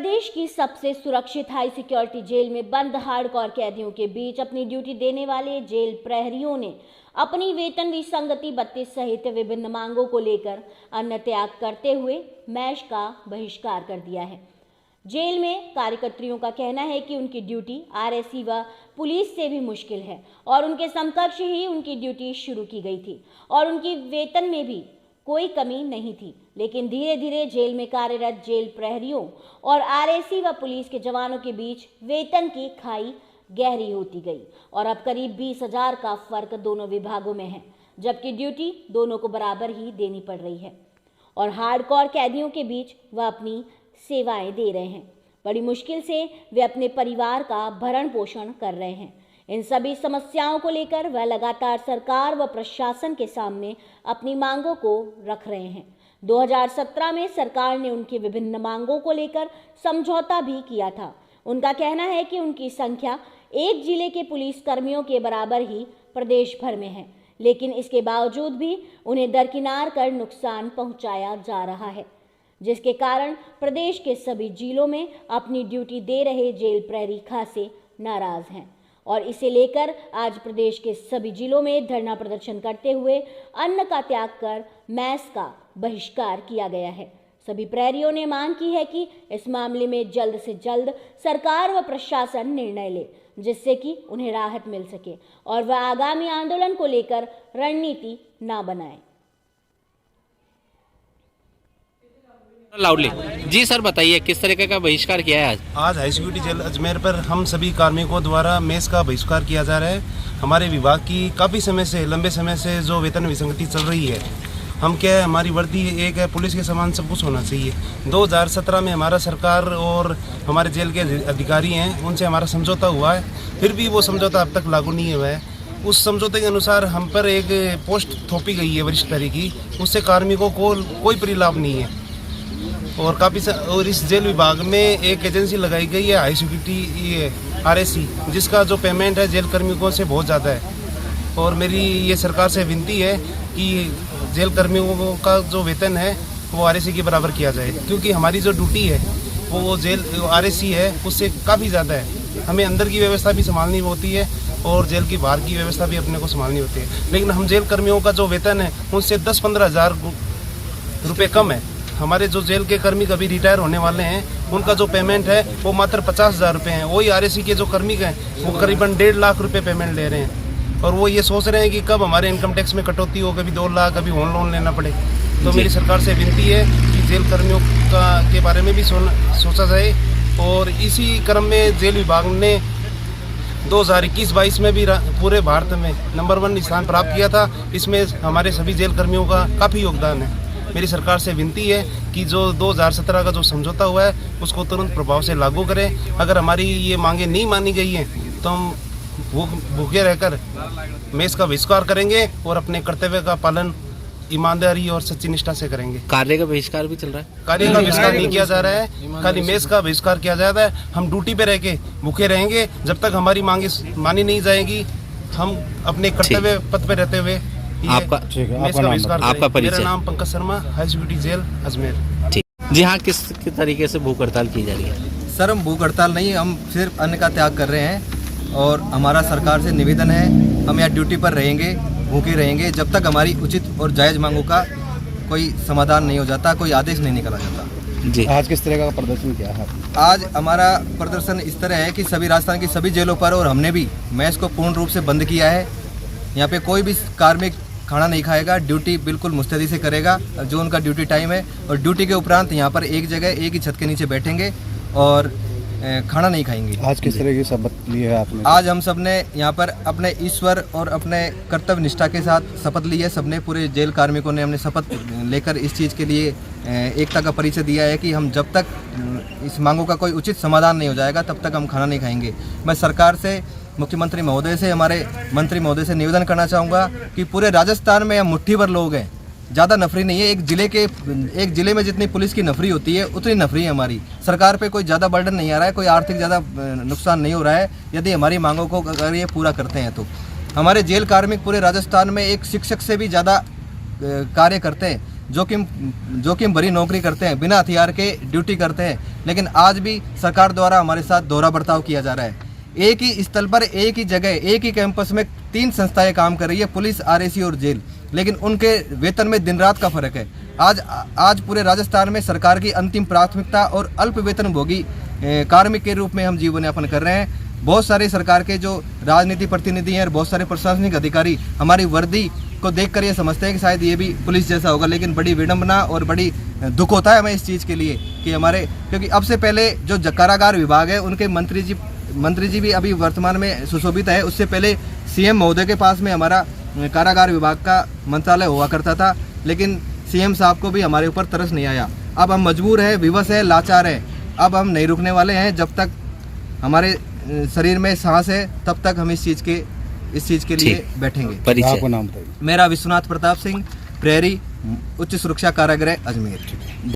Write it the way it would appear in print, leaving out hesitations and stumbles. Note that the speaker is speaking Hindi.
प्रदेश की सबसे सुरक्षित हाई सिक्योरिटी जेल में बंद हार्डकोर कैदियों के बीच अपनी ड्यूटी देने वाले जेल प्रहरियों ने अपनी वेतन विसंगति भत्ते सहित विभिन्न मांगों को लेकर अन्न त्याग करते हुए मैश का बहिष्कार कर दिया है। जेल में कार्यकर्त्रियों का कहना है कि उनकी ड्यूटी आरएसी व पुलिस से भी मुश्किल है और उनके समकक्ष ही उनकी ड्यूटी शुरू की गई थी और उनकी वेतन में भी कोई कमी नहीं थी, लेकिन धीरे धीरे जेल में कार्यरत जेल प्रहरियों और आरएसी व पुलिस के जवानों के बीच वेतन की खाई गहरी होती गई और अब करीब 20,000 का फर्क दोनों विभागों में है, जबकि ड्यूटी दोनों को बराबर ही देनी पड़ रही है और हार्डकोर कैदियों के बीच वह अपनी सेवाएं दे रहे हैं। बड़ी मुश्किल से वे अपने परिवार का भरण पोषण कर रहे हैं। इन सभी समस्याओं को लेकर वह लगातार सरकार व प्रशासन के सामने अपनी मांगों को रख रहे हैं। 2017 में सरकार ने उनकी विभिन्न मांगों को लेकर समझौता भी किया था। उनका कहना है कि उनकी संख्या एक जिले के पुलिस कर्मियों के बराबर ही प्रदेश भर में है, लेकिन इसके बावजूद भी उन्हें दरकिनार कर नुकसान पहुंचाया जा रहा है, जिसके कारण प्रदेश के सभी जिलों में अपनी ड्यूटी दे रहे जेल प्रहरी खासे नाराज हैं और इसे लेकर आज प्रदेश के सभी जिलों में धरना प्रदर्शन करते हुए अन्न का त्याग कर मैस का बहिष्कार किया गया है। सभी प्रहरियों ने मांग की है कि इस मामले में जल्द से जल्द सरकार व प्रशासन निर्णय ले, जिससे कि उन्हें राहत मिल सके और वह आगामी आंदोलन को लेकर रणनीति ना बनाए। लाउडली जी सर, बताइए किस तरीके का बहिष्कार किया है आज हाई सिक्योरिटी जेल अजमेर पर हम सभी कार्मिकों द्वारा मेस का बहिष्कार किया जा रहा है। हमारे विभाग की काफ़ी समय से, लंबे समय से जो वेतन विसंगति चल रही है, हम क्या है, हमारी वर्दी एक है, पुलिस के समान सब कुछ होना चाहिए। 2017 में हमारा सरकार और हमारे जेल के अधिकारी हैं, उनसे हमारा समझौता हुआ है, फिर भी वो समझौता अब तक लागू नहीं हुआ है। उस समझौते के अनुसार हम पर एक पोस्ट थोपी गई है वरिष्ठ अधिकारी की, उससे कार्मिकों को कोई परिलाभ नहीं है और इस जेल विभाग में एक एजेंसी लगाई गई है हाई सिक्योरिटी आरएसी, जिसका जो पेमेंट है जेल कर्मियों से बहुत ज़्यादा है। और मेरी ये सरकार से विनती है कि जेल कर्मियों का जो वेतन है वो आरएसी के बराबर किया जाए, क्योंकि हमारी जो ड्यूटी है वो जेल आरएसी है उससे काफ़ी ज़्यादा है। हमें अंदर की व्यवस्था भी संभालनी होती है और जेल की बाहर की व्यवस्था भी अपने को संभालनी होती है, लेकिन हम जेल कर्मियों का जो वेतन है उनसे 10-15 हज़ार रुपये कम है। हमारे जो जेल के कर्मी कभी रिटायर होने वाले हैं उनका जो पेमेंट है वो मात्र 50,000 रुपये हैं। वही आरएसी के जो कर्मी हैं वो करीबन 1.5 लाख रुपये पेमेंट ले रहे हैं और वो ये सोच रहे हैं कि कब हमारे इनकम टैक्स में कटौती हो, कभी 2 लाख, कभी होम लोन लेना पड़े। तो मेरी सरकार से विनती है कि जेल कर्मियों के बारे में भी सोचा जाए। और इसी क्रम में जेल विभाग ने 2021-22 में भी पूरे भारत में नंबर 1 स्थान प्राप्त किया था। इसमें हमारे सभी जेल कर्मियों का काफ़ी योगदान है। मेरी सरकार से विनती है कि जो 2017 का जो समझौता हुआ है उसको तुरंत प्रभाव से लागू करें। अगर हमारी ये मांगे नहीं मानी गई हैं तो हम भूखे रहकर मेस का बहिष्कार करेंगे और अपने कर्तव्य का पालन ईमानदारी और सच्ची निष्ठा से करेंगे। कार्य का बहिष्कार भी चल रहा है? कार्य का बहिष्कार नहीं किया जा रहा है, खाली मेस का बहिष्कार किया जाता है। हम ड्यूटी पे रह के भूखे रहेंगे जब तक हमारी मांगे मानी नहीं जाएगी। हम अपने कर्तव्य पथ पे रहते हुए आपका परिचय? मेरा नाम Pankaj Sharma, high security jail Ajmer. ठीक जी हाँ, किस तरीके से भूख हड़ताल की जा रही है? सर, हम भूख हड़ताल नहीं, हम सिर्फ अन्न का त्याग कर रहे हैं और हमारा सरकार से निवेदन है, हम यहाँ ड्यूटी पर रहेंगे, भूखे रहेंगे जब तक हमारी उचित और जायज़ मांगों का कोई समाधान नहीं हो जाता, कोई आदेश नहीं निकाला जाता। जी, आज किस तरह का प्रदर्शन किया है? आज हमारा प्रदर्शन इस तरह है कि सभी राजस्थान की सभी जेलों पर और हमने भी मैस को पूर्ण रूप से बंद किया है। यहाँ पे कोई भी कार्मिक खाना नहीं खाएगा, ड्यूटी बिल्कुल मुस्तैदी से करेगा जो उनका ड्यूटी टाइम है और ड्यूटी के उपरांत यहाँ पर एक जगह एक ही छत के नीचे बैठेंगे और खाना नहीं खाएंगे। आज किस तरह की शपथ ली है आपने? आज हम सब ने यहाँ पर अपने ईश्वर और अपने कर्तव्य निष्ठा के साथ शपथ ली है। सबने, पूरे जेल कार्मिकों ने हमने शपथ लेकर इस चीज़ के लिए एकता का परिचय दिया है कि हम जब तक इस मांगों का कोई उचित समाधान नहीं हो जाएगा तब तक हम खाना नहीं खाएंगे। मैं सरकार से, मुख्यमंत्री महोदय से, हमारे मंत्री महोदय से निवेदन करना चाहूँगा कि पूरे राजस्थान में हम मुट्ठी भर लोग हैं, ज़्यादा नफरी नहीं है। एक जिले में जितनी पुलिस की नफरी होती है उतनी नफरी है हमारी। सरकार पे कोई ज़्यादा बर्डन नहीं आ रहा है, कोई आर्थिक ज़्यादा नुकसान नहीं हो रहा है यदि हमारी मांगों को अगर ये पूरा करते हैं तो। हमारे जेल कार्मिक पूरे राजस्थान में एक शिक्षक से भी ज़्यादा कार्य करते हैं, जोखिम भरी नौकरी करते हैं, बिना हथियार के ड्यूटी करते हैं, लेकिन आज भी सरकार द्वारा हमारे साथ दोहरा बर्ताव किया जा रहा है। एक ही स्थल पर, एक ही जगह, एक ही कैंपस में 3 संस्थाएं काम कर रही है, पुलिस, आरएसी और जेल, लेकिन उनके वेतन में दिन रात का फर्क है। आज पूरे राजस्थान में सरकार की अंतिम प्राथमिकता और अल्प वेतनभोगी कार्मिक के रूप में हम जीवन यापन कर रहे हैं। बहुत सारे सरकार के जो राजनीति प्रतिनिधि हैं और बहुत सारे प्रशासनिक अधिकारी हमारी वर्दी को देखकर ये समझते हैं कि शायद ये भी पुलिस जैसा होगा, लेकिन बड़ी विडंबना और बड़ी दुख होता है हमें इस चीज़ के लिए कि हमारे, क्योंकि अब से पहले जो कारागार विभाग है उनके मंत्री जी भी अभी वर्तमान में सुशोभित है। उससे पहले सीएम महोदय के पास में हमारा कारागार विभाग का मंत्रालय हुआ करता था, लेकिन सीएम साहब को भी हमारे ऊपर तरस नहीं आया। अब हम मजबूर है, विवश है, लाचार है। अब हम नहीं रुकने वाले हैं। जब तक हमारे शरीर में सांस है तब तक हम इस चीज़ के लिए बैठेंगे। परिचय आपका नाम बताइए। मेरा विश्वनाथ प्रताप सिंह, प्रहरी, उच्च सुरक्षा कारागृह, अजमेर।